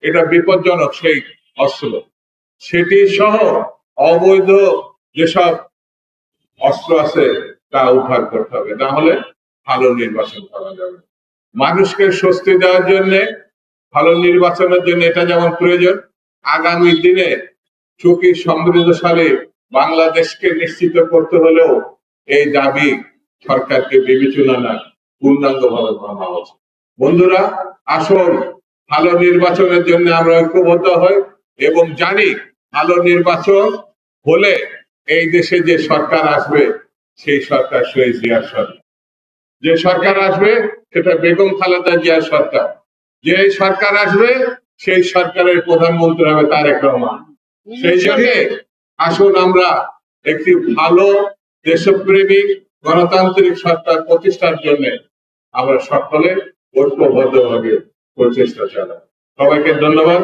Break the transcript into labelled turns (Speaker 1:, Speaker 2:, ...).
Speaker 1: এটা বিপজ্জনক সেই অস্ত্র, সেটি সহ অবৈধ যেসব অস্ত্র আছে তা উদ্ধার করতে হবে, না হলে ভালো নির্বাচন করা যাবে। মানুষকে স্বস্তি দেওয়ার জন্য ভালো নির্বাচনের জন্য এটা যেমন প্রয়োজন, আগামী দিনে সুখী সমৃদ্ধশালী বাংলাদেশকে নিশ্চিত করতে হলেও এই দাবি সরকারকে বিবেচনা পূর্ণাঙ্গভাবে মানা উচিত। বন্ধুরা, আসুন ভালো নির্বাচনের জন্য আমরা ঐক্যবদ্ধ হই এবং জানি ভালো নির্বাচন হলে এই দেশে যে সরকার আসবে সেই সরকার শহীদ জিয়ার সরকার, যে সরকার আসবে সেটা বেগম খালেদা জিয়ার সরকার, যে সরকার আসবে সেই সরকারের প্রধানমন্ত্রী হবে তারেক রহমান। সেই জন্য আসুন আমরা একটি ভালো দেশপ্রেমিক গণতান্ত্রিক সরকার প্রতিষ্ঠার জন্য আমরা সকলে ঐক্যবদ্ধভাবে প্রচেষ্টা চালাই। সবাইকে ধন্যবাদ।